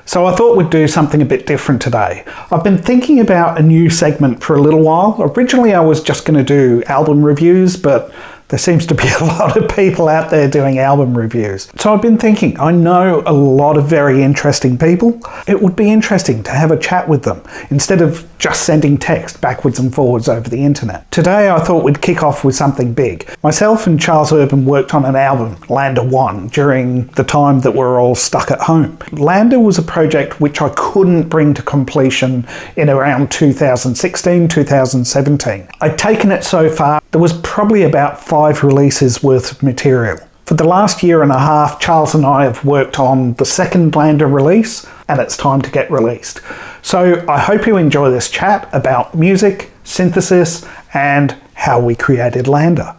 So I thought we'd do something a bit different today. I've been thinking about a new segment for a little while. Originally I was just going to do album reviews, but there seems to be a lot of people out there doing album reviews. So I've been thinking, I know a lot of very interesting people. It would be interesting to have a chat with them instead of just sending text backwards and forwards over the internet. Today I thought we'd kick off with something big. Myself and Charles Urban worked on an album, Lander2, during the time that we're all stuck at home. Lander was a project which I couldn't bring to completion in around 2016, 2017. I'd taken it so far, there was probably about 5 releases worth of material. For the last year and a half, Charles and I have worked on the second Lander release, and it's time to get released. So I hope you enjoy this chat about music, synthesis, and how we created Lander.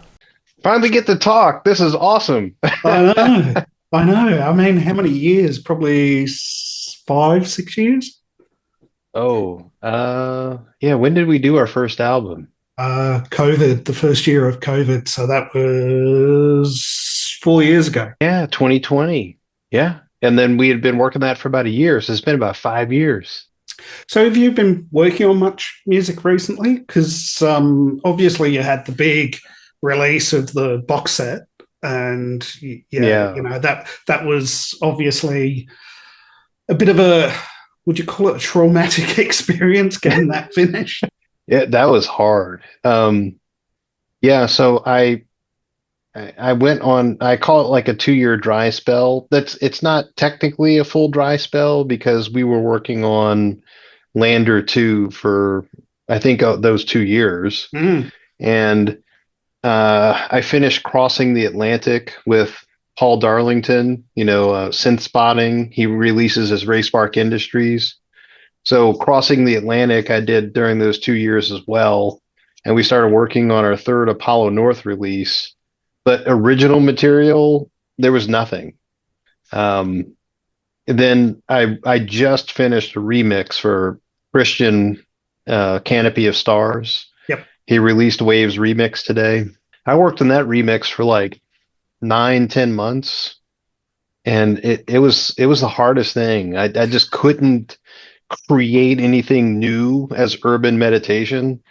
Finally get to talk. This is awesome. I know. I mean, how many years? Probably 5, 6 years? Yeah. When did we do our first album? COVID, the first year of COVID. So that was 4 years ago. Yeah, 2020. Yeah. And then we had been working that for about a year. So it's been about 5 years. So have you been working on much music recently? Because obviously you had the big release of the box set, and you know that was obviously a bit of a, would you call it a traumatic experience getting that finished? Yeah, that was hard. So I went on, I call it like a 2-year dry spell. It's not technically a full dry spell because we were working on Lander2 for, I think, those 2 years. And I finished Crossing the Atlantic with Paul Darlington, Synth Spotting. He releases his Racebark Industries. So Crossing the Atlantic I did during those 2 years as well. And we started working on our third Apollo North release. But original material, there was nothing. And then I just finished a remix for Christian, Canopy of Stars. Yep. He released Waves Remix today. I worked on that remix for like 9-10 months. And it was the hardest thing. I just couldn't create anything new as urban meditation.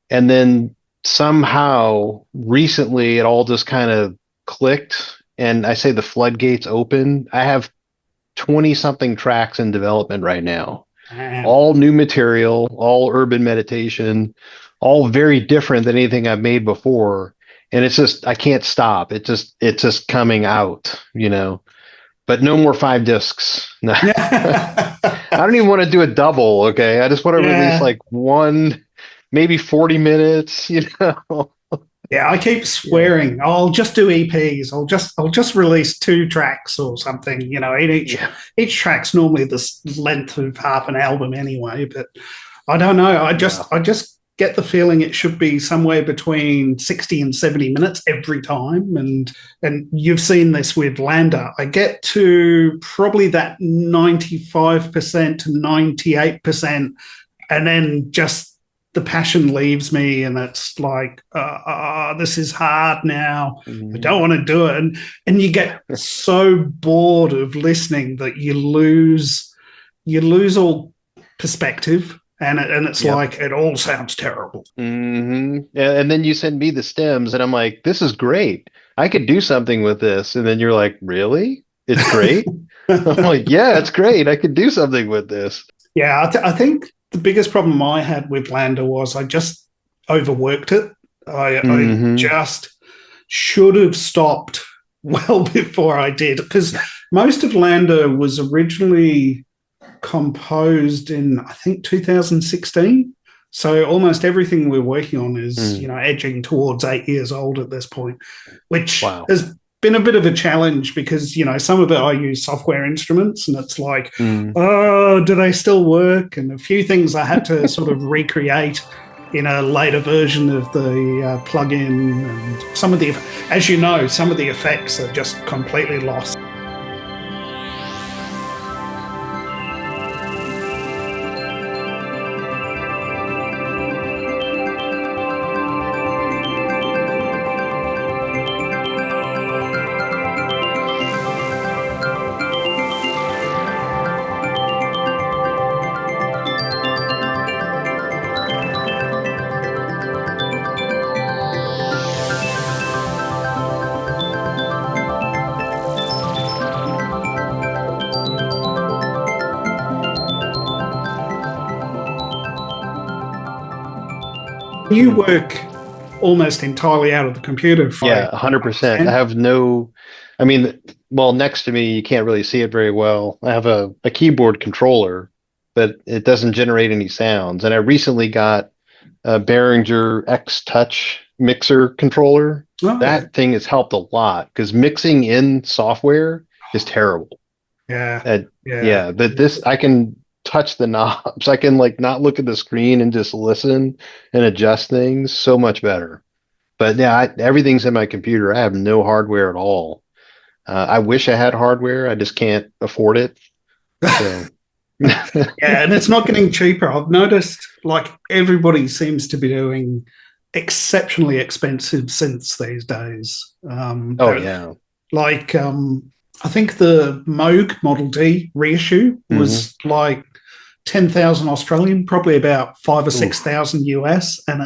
And then somehow recently it all just kind of clicked, and I say the floodgates open. I have 20 something tracks in development right now. All new material, all urban meditation, all very different than anything I've made before. And it's just, I can't stop. It's just coming out, but no more 5 discs. No. I don't even want to do a double. Okay. I just want to release like one, maybe 40 minutes, Yeah, I keep swearing I'll just do EPs. I'll just release 2 tracks or something. Each track's normally the length of half an album anyway. But I don't know. I just get the feeling it should be somewhere between 60 and 70 minutes every time. And you've seen this with Lander. I get to probably that 95% to 98%, and then just the passion leaves me, and it's like, this is hard now. I don't want to do it. And you get so bored of listening that you lose all perspective. And it's like, it all sounds terrible. Mm-hmm. And then you send me the stems, and I'm like, this is great. I could do something with this. And then you're like, really? It's great? I'm like, yeah, it's great. I could do something with this. Yeah, I think the biggest problem I had with Lander was I just overworked it. I just should have stopped well before I did, because most of Lander was originally composed in, I think, 2016. So almost everything we're working on is, edging towards 8 years old at this point, which has been a bit of a challenge because, some of it I use software instruments, and it's like, do they still work? And a few things I had to sort of recreate in a later version of the plugin. And some of the, as you know, some of the effects are just completely lost. You work almost entirely out of the computer, if I Yeah, 100%. I understand. have no, I mean, well, next to me, you can't really see it very well. I have a keyboard controller, but it doesn't generate any sounds. And I recently got a Behringer X Touch mixer controller. Oh, That thing has helped a lot because mixing in software is terrible. yeah, And yeah. yeah, but this, I can touch the knobs. I can like not look at the screen and just listen and adjust things so much better. But yeah, everything's in my computer. I have no hardware at all. I wish I had hardware. I just can't afford it. So, Yeah, and it's not getting cheaper. I've noticed like everybody seems to be doing exceptionally expensive synths these days. oh yeah. Like I think the Moog Model D reissue Hmm. was like 10,000 Australian, probably about five or six Oof. thousand US, and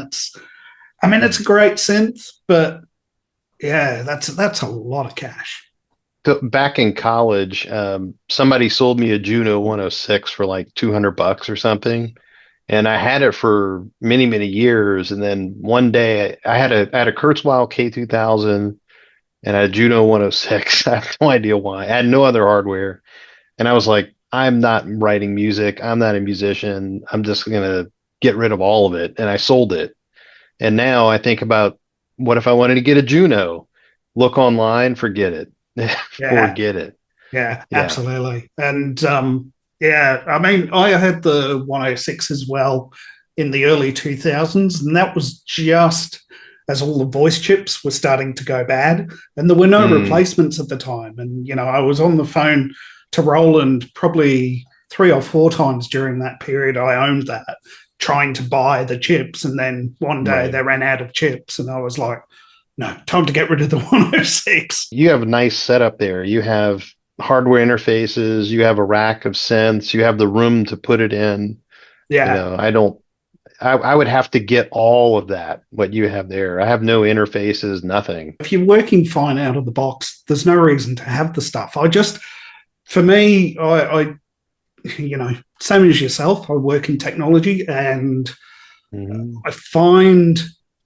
I mean, it's a great synth, but yeah, that's a lot of cash. So back in college, somebody sold me a Juno 106 for like 200 bucks or something. And I had it for many, many years. And then one day I had a Kurzweil K2000 and a Juno 106. I have no idea why. I had no other hardware. And I was like, I'm not writing music. I'm not a musician. I'm just going to get rid of all of it. And I sold it. And now I think about what if I wanted to get a Juno? Look online, forget it. Yeah, Forget it. yeah, Yeah. absolutely. And yeah, I mean, I had the 106 as well in the early 2000s, and that was just as all the voice chips were starting to go bad, and there were no Mm, replacements at the time. And I was on the phone to Roland probably 3 or 4 times during that period. I owned that, trying to buy the chips, and then one day right. they ran out of chips, and I was like, no, time to get rid of the 106. You have a nice setup there. You have hardware interfaces, you have a rack of synths, you have the room to put it in. Yeah. I don't, I would have to get all of that, what you have there. I have no interfaces, nothing. If you're working fine out of the box, there's no reason to have the stuff. For me, same as yourself, I work in technology, and Hmm. I find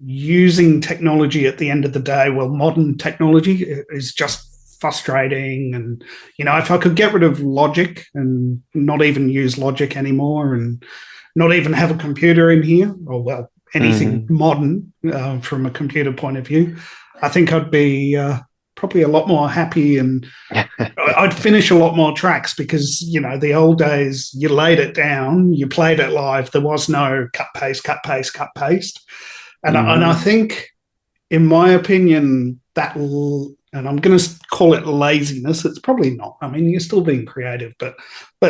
using technology at the end of the day, well, modern technology is just frustrating. And, if I could get rid of logic and not even use logic anymore and not even have a computer in here, or, well, anything Hmm. modern from a computer point of view, I think I'd be probably a lot more happy, and I'd finish a lot more tracks because, the old days, you laid it down, you played it live. There was no cut, paste, cut, paste, cut, paste. And I Hmm. think, in my opinion, and I'm going to call it laziness. It's probably not. I mean, you're still being creative, but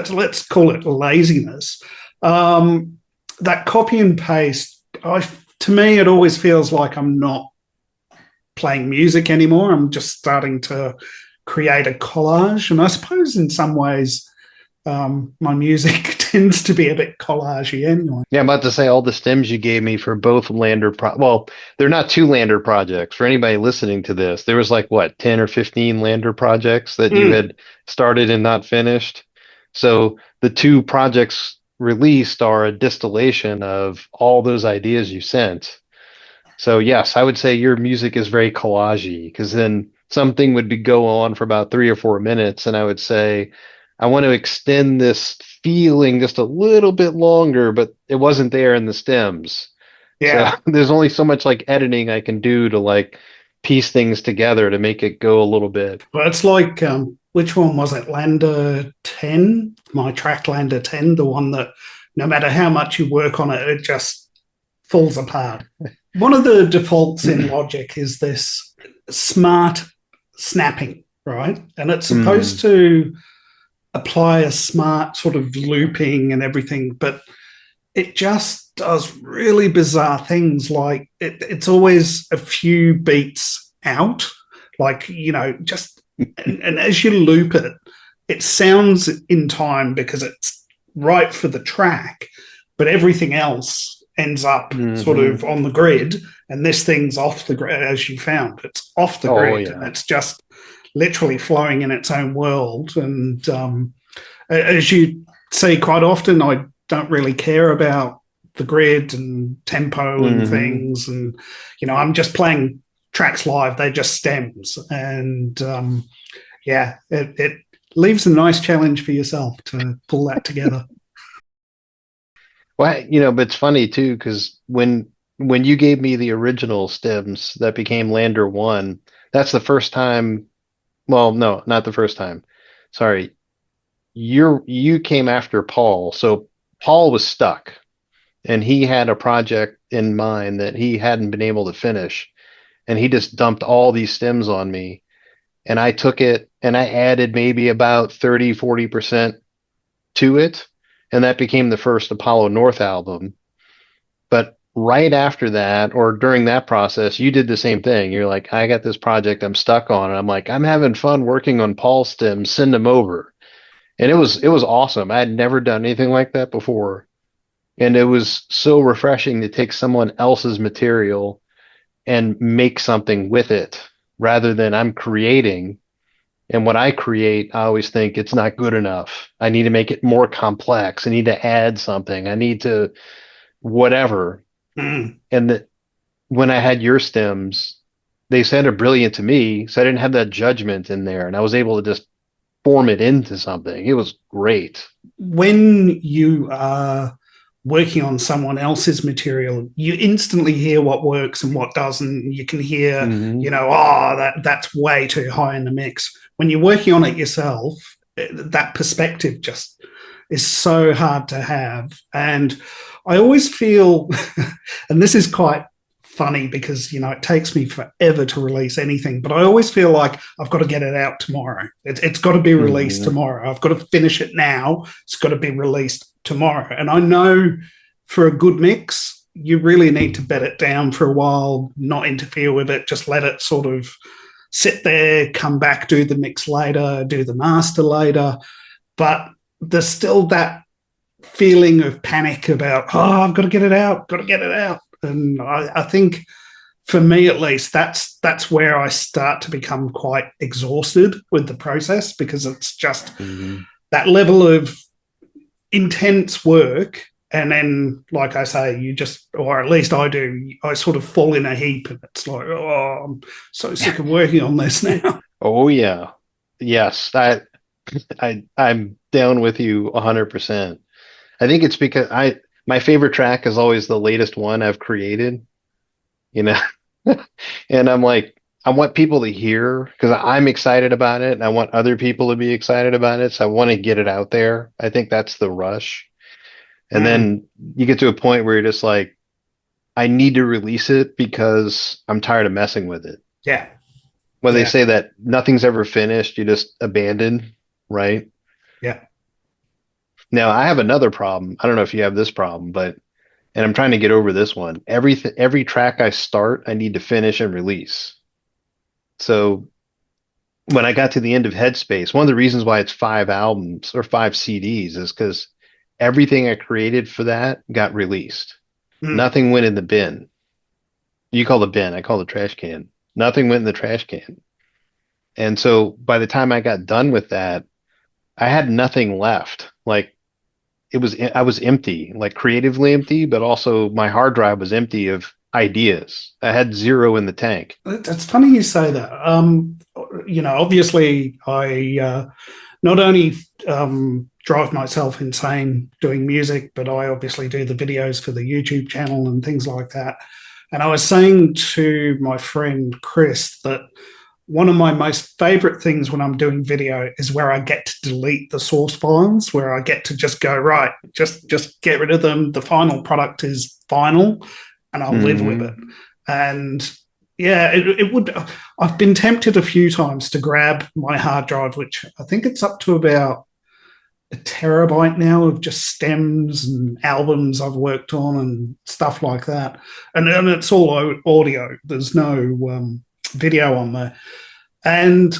let's call it laziness. Um, that copy and paste, to me, it always feels like I'm not playing music anymore. I'm just starting to create a collage. And I suppose in some ways, my music tends to be a bit collagey anyway. Yeah, I'm about to say all the stems you gave me for both well, they're not two Lander projects. For anybody listening to this, there was like what, 10 or 15 Lander projects that you Mm, had started and not finished. So the two projects released are a distillation of all those ideas you sent. So yes, I would say your music is very collagey because then something would be go on for about 3 or 4 minutes, and I would say, I want to extend this feeling just a little bit longer, but it wasn't there in the stems. So yeah. there's only so much like editing I can do to like piece things together to make it go a little bit. But it's like, which one was it? Lander 10? My track Lander 10, the one that no matter how much you work on it, it just falls apart. One of the defaults in Logic is this smart snapping, right? And it's supposed Mm, to apply a smart sort of looping and everything, but it just does really bizarre things. Like it's always a few beats out, like, just, and as you loop it, it sounds in time because it's right for the track, but everything else ends up sort of hmm. on the grid, and this thing's off the grid. As you found, it's off the Oh grid, and yeah. it's just literally flowing in its own world. And as you see quite often, I don't really care about the grid and tempo and things. And, I'm just playing tracks live. They're just stems. And it leaves a nice challenge for yourself to pull that together. Well, but it's funny too, because when you gave me the original stems that became Lander 1, that's the first time. Well, no, not the first time. Sorry. You came after Paul. So Paul was stuck and he had a project in mind that he hadn't been able to finish. And he just dumped all these stems on me. And I took it and I added maybe about 30-40% to it. And that became the first Apollo North album. But right after that, or during that process, you did the same thing. You're like, I got this project I'm stuck on. And I'm like, I'm having fun working on Paul's stems, send them over. And it was awesome. I had never done anything like that before. And it was so refreshing to take someone else's material and make something with it rather than I'm creating. And what I create, I always think it's not good enough. I need to make it more complex. I need to add something. I need to whatever. And when I had your stems, they sounded brilliant to me. So I didn't have that judgment in there. And I was able to just form it into something. It was great. When you are working on someone else's material, you instantly hear what works and what doesn't. You can hear, that's way too high in the mix. When you're working on it yourself, that perspective just is so hard to have. And I always feel, and this is quite funny because, it takes me forever to release anything, but I always feel like I've got to get it out tomorrow. It's got to be released tomorrow. I've got to finish it now. It's got to be released tomorrow. And I know for a good mix, you really need to bed it down for a while, not interfere with it, just let it sort of sit there, come back, do the mix later, do the master later. But there's still that feeling of panic about, I've got to get it out. And I think for me, at least, that's where I start to become quite exhausted with the process, because it's just that level of intense work. And then, like I say, you just, or at least I do, I sort of fall in a heap and it's like, I'm so sick of working on this now. Oh, yeah. Yes. I'm down with you 100%. I think it's because my favorite track is always the latest one I've created, and I'm like, I want people to hear because I'm excited about it and I want other people to be excited about it. So I want to get it out there. I think that's the rush. And then you get to a point where you're just like, I need to release it because I'm tired of messing with it. Yeah. When they say that nothing's ever finished, you just abandon, right? Yeah. Now, I have another problem. I don't know if you have this problem, and I'm trying to get over this one. Every track I start, I need to finish and release. So when I got to the end of Headspace, one of the reasons why it's 5 albums or 5 CDs is because everything I created for that got released. Nothing went in the bin. You call the bin, I call the trash can. Nothing went in the trash can. And so by the time I got done with that, I had nothing left. Like I was empty, like creatively empty, but also my hard drive was empty of ideas. I had 0 in the tank. It's funny you say that. Obviously I not only drive myself insane doing music, but I obviously do the videos for the YouTube channel and things like that. And I was saying to my friend Chris that one of my most favorite things when I'm doing video is where I get to delete the source files, where I get to just go, right, just get rid of them. The final product is final and I'll live with it. And yeah, it would. I've been tempted a few times to grab my hard drive, which I think it's up to about a terabyte now of just stems and albums I've worked on and stuff like that. And it's all audio. There's no video on there. And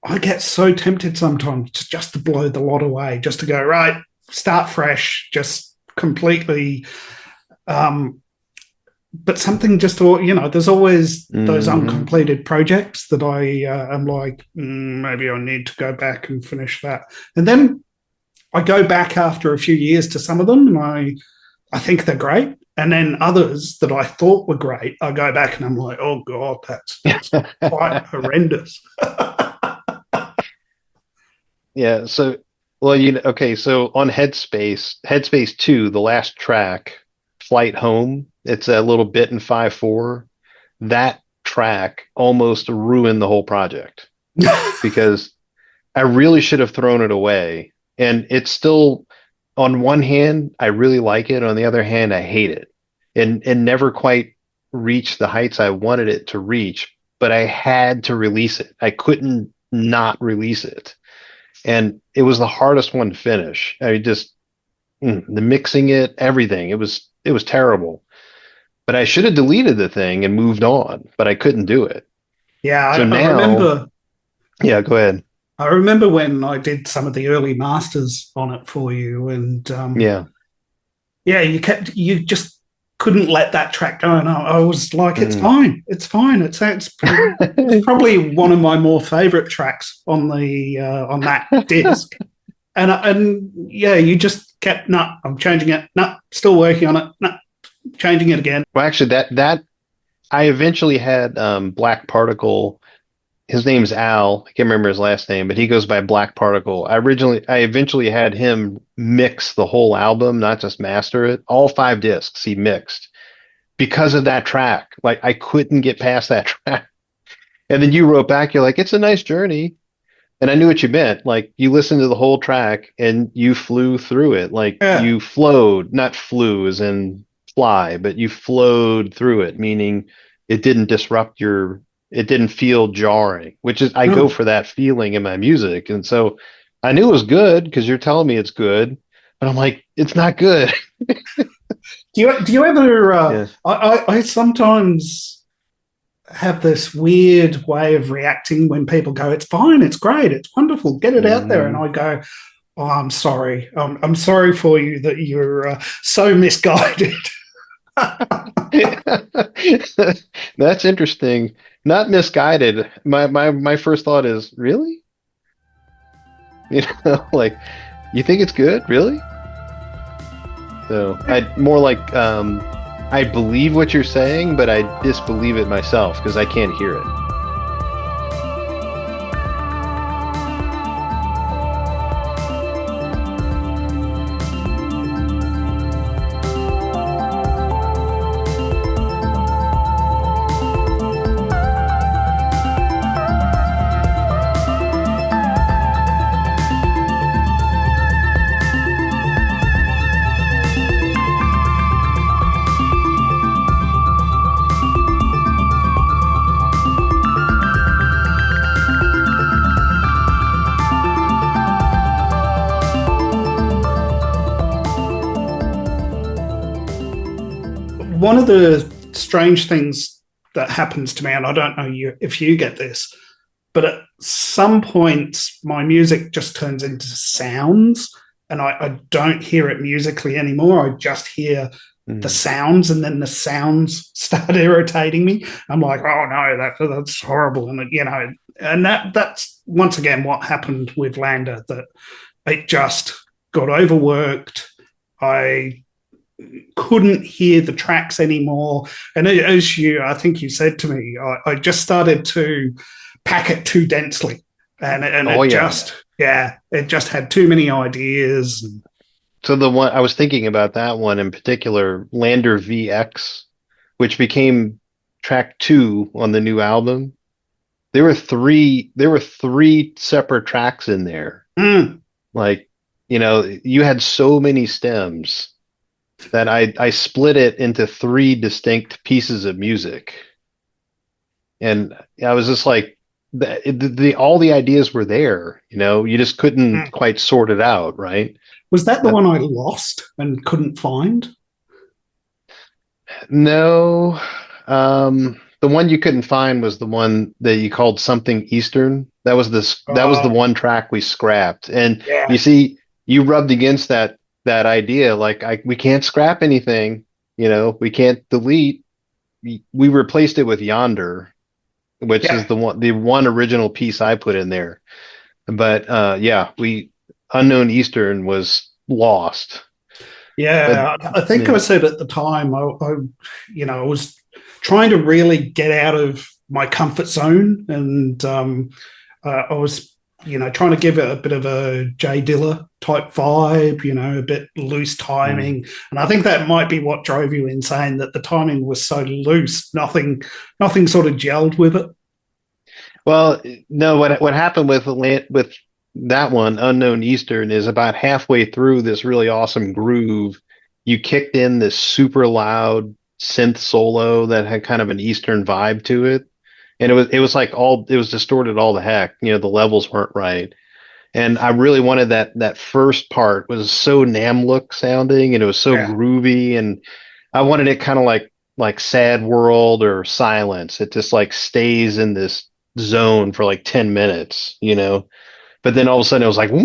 I get so tempted sometimes just to blow the lot away, just to go, right, start fresh, just completely. But something just, there's always those uncompleted projects that I am like, maybe I need to go back and finish that. And then I go back after a few years to some of them and I I think they're great. And then others that I thought were great, I go back and I'm like, oh god, that's quite horrendous. Yeah, so well, okay, so on Headspace 2, the last track, Flight Home, it's a little bit in 5/4. That track almost ruined the whole project because I really should have thrown it away. And it's still, on one hand, I really like it. On the other hand, I hate it. And never quite reached the heights I wanted it to reach, but I had to release it. I couldn't not release it. And it was the hardest one to finish. I just the mixing it, everything. It was terrible. But I should have deleted the thing and moved on, but I couldn't do it. Yeah, So I now, remember. yeah, go ahead. I remember when I did some of the early masters on it for you, and Yeah. yeah, you just couldn't let that track go, and I was like, Mm. it's fine. It's probably one of my more favorite tracks on that disc, and yeah, you just kept, no, I'm changing it, no, still working on it, no, changing it again. Well, actually, that I eventually had Black Particle. His name's Al. I can't remember his last name, but he goes by Black Particle. I eventually had him mix the whole album, not just master it. All 5 discs he mixed because of that track. Like I couldn't get past that track. And then you wrote back, you're like, it's a nice journey. And I knew what you meant. Like you listened to the whole track and you flew through it. Like Yeah, you flowed, not flew as in fly, but you flowed through it, meaning it didn't it didn't feel jarring, which is, I go no. for that feeling in my music. And so I knew it was good because you're telling me it's good, but I'm like, it's not good. Do you ever? Yeah. I sometimes have this weird way of reacting when people go, "It's fine, it's great, it's wonderful, get it out there," and Mhm. I go, "Oh, I'm sorry. I'm sorry for you that you're so misguided." That's interesting. Not misguided. My first thought is, really? Like you think it's good, really? So I more like I believe what you're saying, but I disbelieve it myself because I can't hear it. One of the strange things that happens to me, and I don't know if you get this, but at some points my music just turns into sounds, and I don't hear it musically anymore. I just hear the Mm. sounds, and then the sounds start irritating me. I'm like, oh no, that's horrible, and and that's once again what happened with Lander, that it just got overworked. I couldn't hear the tracks anymore. And as I think you said to me, I just started to pack it too densely, and Oh it yeah. just, yeah, it just had too many ideas. So the one I was thinking about, that one in particular, Lander VX, which became track 2 on the new album. There were three separate tracks in there. Mm, Like, you had so many stems that I split it into 3 distinct pieces of music. And I was just like, all the ideas were there, you just couldn't mm. quite sort it out, right? Was that the Uh, one I lost and couldn't find? no, the one you couldn't find was the one that you called something Eastern. That was the Oh, one track we scrapped. And you yeah, see, you rubbed against that idea, like we can't scrap anything, we can't delete. We replaced it with Yonder, which is yeah. the one original piece I put in there. But yeah, we Unknown Eastern was lost. But Yeah, I think I yeah. said at the time, I was trying to really get out of my comfort zone, and I was, trying to give it a bit of a Jay Dilla type vibe, a bit loose Mm. timing, and I think that might be what drove you insane. That the timing was so loose, nothing sort of gelled with it. Well, no, what happened with that one, Unknown Eastern, is about halfway through this really awesome groove, you kicked in this super loud synth solo that had kind of an Eastern vibe to it. And it was like all it was distorted all the heck. The levels weren't right. And I really wanted that first part was so Namlook sounding and it was so Yeah. groovy and I wanted it kind of like Sad World or Silence. It just like stays in this zone for like 10 minutes. But then all of a sudden it was like I'm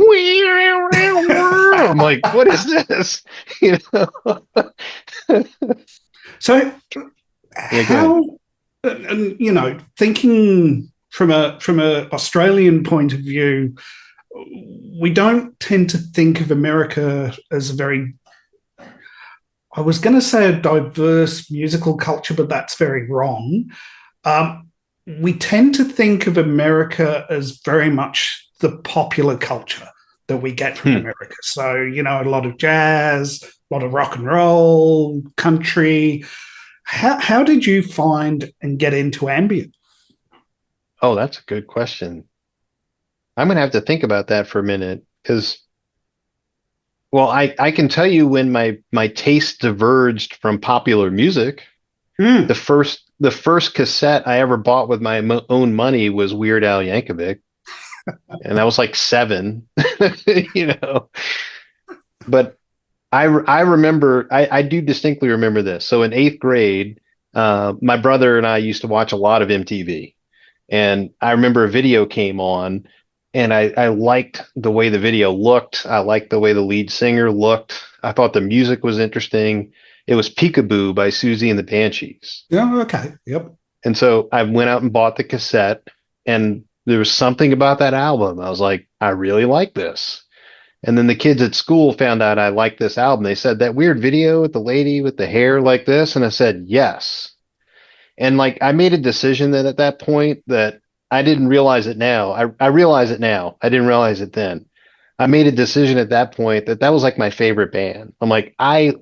like, what is this? You know? So Yeah, go ahead. how, and thinking from a Australian point of view, we don't tend to think of America as a very, I was going to say a diverse musical culture, but that's very wrong. We tend to think of America as very much the popular culture that we get from Hmm. America. So, a lot of jazz, a lot of rock and roll, country. How did you find and get into ambient? Oh, that's a good question. I'm gonna have to think about that for a minute because well, I can tell you when my taste diverged from popular music. The Mm. first cassette I ever bought with my own money was Weird Al Yankovic, and I was like 7, you know. But I remember I do distinctly remember this. So in 8th grade, my brother and I used to watch a lot of MTV, and I remember a video came on, and I liked the way the video looked. I liked the way the lead singer looked. I thought the music was interesting. It was Peekaboo by Susie and the Banshees. Yeah, okay. Yep. And so I went out and bought the cassette, and there was something about that album. I was like, I really like this. And then the kids at school found out I liked this album. They said, that weird video with the lady with the hair like this. And I said, yes. And like I made a decision that at that point that I didn't realize it now. I realize it now. I didn't realize it then. I made a decision at that point that that was like my favorite band. I'm like, I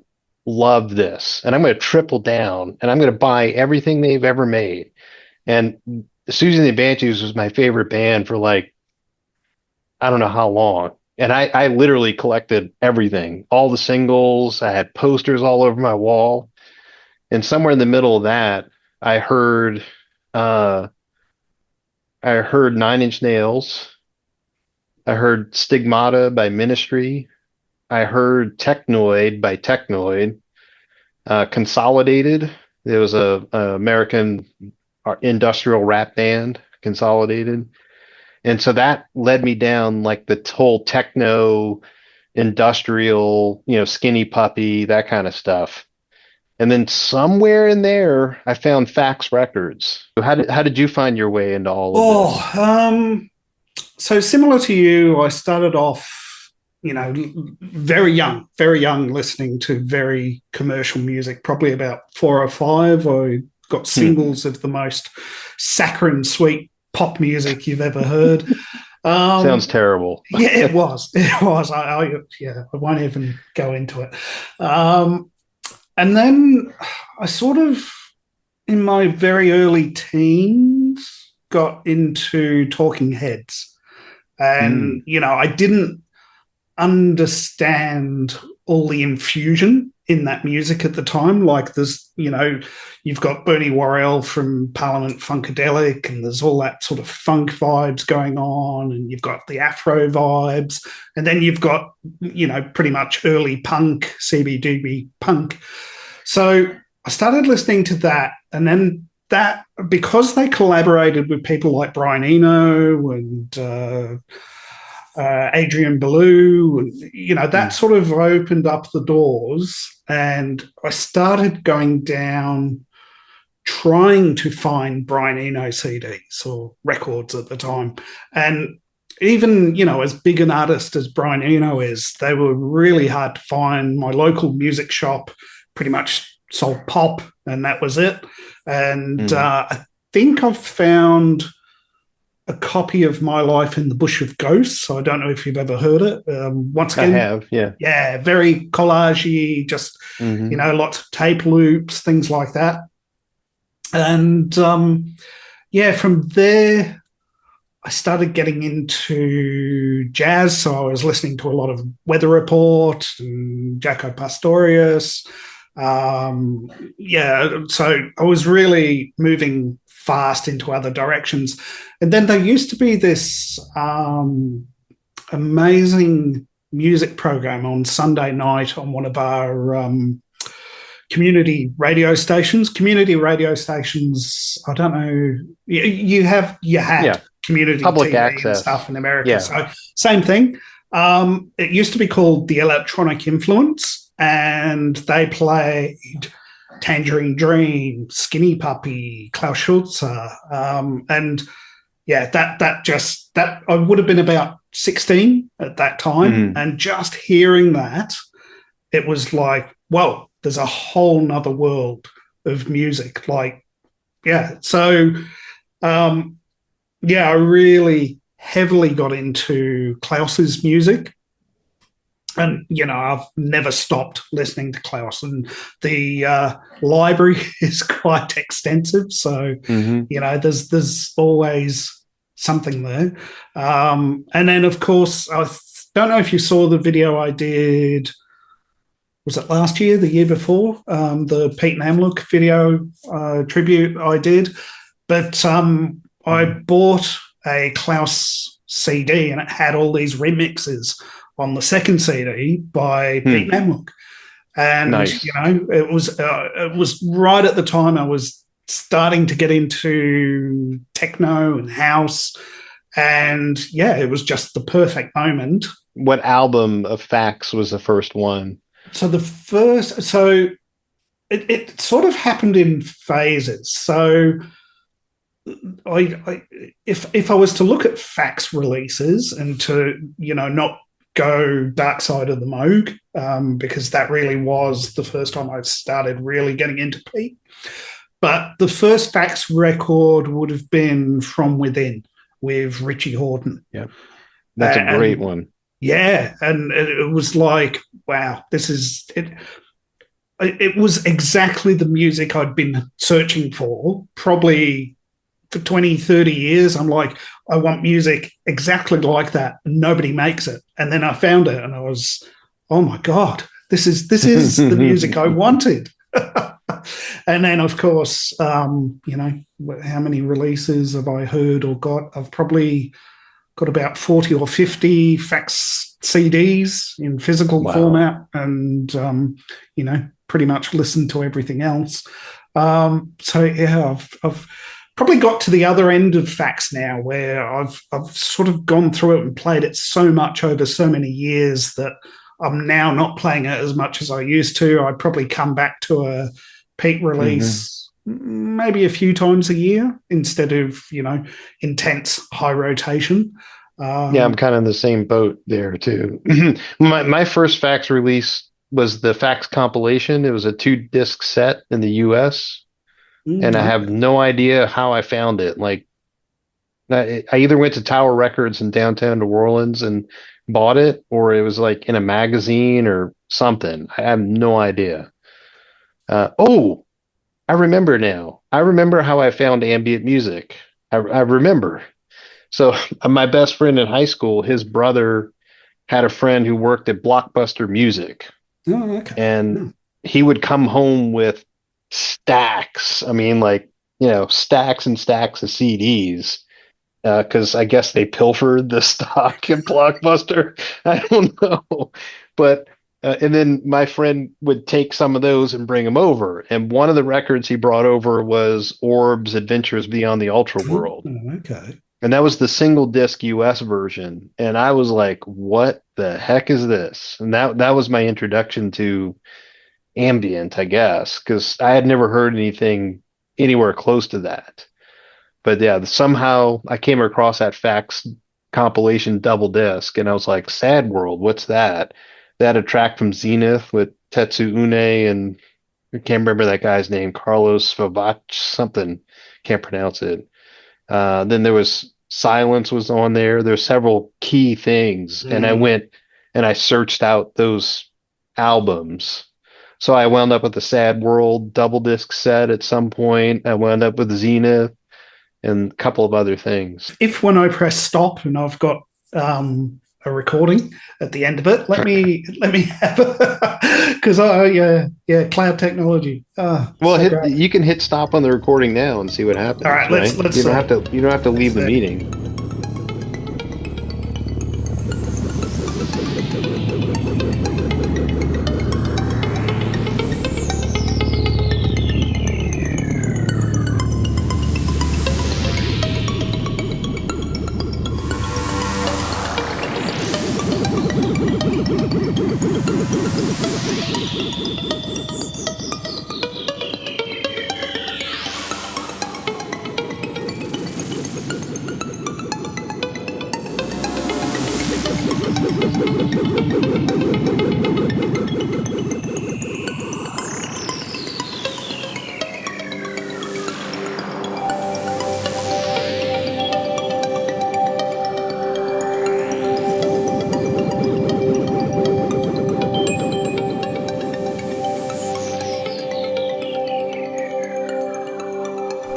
love this and I'm going to triple down and I'm going to buy everything they've ever made. And Susie and the Banshees was my favorite band for like, I don't know how long. And I literally collected everything, all the singles. I had posters all over my wall. And somewhere in the middle of that, I heard, uh, I heard 9 Inch Nails. I heard Stigmata by Ministry. I heard Technoid by Technoid. Consolidated. It was a American industrial rap band, Consolidated. And so that led me down like the whole techno, industrial, Skinny Puppy, that kind of stuff. And then somewhere in there, I found Fax Records. So how did you find your way into all of Oh, this? so similar to you, I started off, very young, listening to very commercial music. Probably about 4 or 5. I got Hmm. singles of the most saccharine, sweet pop music you've ever heard. Sounds Um, terrible. yeah, it was. It was. Yeah, I won't even go into it. And then I sort of, in my very early teens, got into Talking Heads. And, Hmm. I didn't understand all the infusion in that music at the time. Like there's, you've got Bernie Worrell from Parliament Funkadelic, and there's all that sort of funk vibes going on, and you've got the Afro vibes, and then you've got, pretty much early punk, CBGB punk. So I started listening to that, and then that, because they collaborated with people like Brian Eno and Adrian Belew, and that Hmm. sort of opened up the doors, and I started going down trying to find Brian Eno CDs or records at the time, and even, as big an artist as Brian Eno is, they were really hard to find. My local music shop pretty much sold pop, and that was it. And Mm. I think I've found a copy of My Life in the Bush of Ghosts. So I don't know if you've ever heard it. Once I again, have, yeah. yeah, very collagey, just, Hmm. lots of tape loops, things like that. And yeah, from there, I started getting into jazz. So I was listening to a lot of Weather Report and Jaco Pastorius. Um, yeah, so I was really moving fast into other directions. And then there used to be this amazing music program on Sunday night on one of our community radio stations. Community radio stations, I don't know, you had Yeah. community Public TV and access. stuff in America. Yeah. So same thing. It used to be called the Electronic Influence, and they played Tangerine Dream, Skinny Puppy, Klaus Schulze, and yeah, that I would have been about 16 at that time, Mm. and just hearing that, it was like, whoa, there's a whole nother world of music. Like, yeah. So yeah, I really heavily got into Klaus's music. And I've never stopped listening to Klaus, and the library is quite extensive. So Hmm. there's always something there. And then, of course, I don't know if you saw the video I did. Was it last year, the year before? The Pete and Amlook video tribute I did, but I bought a Klaus CD, and it had all these remixes on the second CD by Pete Hmm. and Amlook. And Nice. it was right at the time I was starting to get into techno and house, and yeah, it was just the perfect moment. What album of Facts was the first one? So it sort of happened in phases. So if I was to look at fax releases and to not go dark side of the Moog, because that really was the first time I started really getting into Pete. But the first fax record would have been From Within with Richie Horton. Yeah. That's a great And one. yeah, and it was like, wow, this is it. It was exactly the music I'd been searching for, probably for 20, 30 years. I'm like, I want music exactly like that, and nobody makes it. And then I found it, and I was, oh my God, this is the music I wanted. And then, of course, how many releases have I heard or got? I've probably got about 40 or 50 fax CDs in physical Wow. format, and pretty much listened to everything else. So yeah, I've probably got to the other end of fax now, where I've sort of gone through it and played it so much over so many years that I'm now not playing it as much as I used to. I'd probably come back to a peak Hmm. release maybe a few times a year instead of intense high rotation. Yeah, I'm Um, kind of in the same boat there too. My first Fax release was the Fax compilation. It was a 2 disc set in the US, and I have okay. no idea how I found it. Like I either went to Tower Records in downtown New Orleans and bought it, or it was like in a magazine or something. I have no idea. Oh, I remember now. I remember how I found ambient music. I remember. So my best friend in high school, his brother had a friend who worked at Blockbuster Music, Oh, okay. and Hmm. he would come home with stacks. I mean, like, stacks and stacks of CDs. Because I guess they pilfered the stock in Blockbuster. I don't know, but and then my friend would take some of those and bring them over. And one of the records he brought over was Orb's Adventures Beyond the Ultra World, Oh, okay. and that was the single disc US version. And I was like, "What the heck is this?" And that was my introduction to ambient, I guess, because I had never heard anything anywhere close to that. But yeah, somehow I came across that fax compilation double disc, and I was like, Sad World, what's that? They had a track from Zenith with Tetsu Une, and I can't remember that guy's name, Carlos Favach something, can't pronounce it. Then there was Silence was on there. There's several key things, and I went and I searched out those albums. So I wound up with the Sad World double disc set at some point. I wound up with Zenith and a couple of other things. If when I press stop and I've got a recording at the end of it, let me have because cloud technology. Well, you can hit stop on the recording now and see what happens. All right, let's. You don't have to leave the meeting.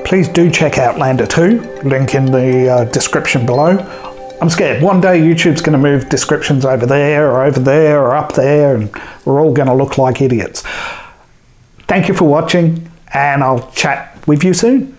Please do check out Lander2, link in the description below. I'm scared. One day YouTube's going to move descriptions over there or up there, and we're all going to look like idiots. Thank you for watching, and I'll chat with you soon.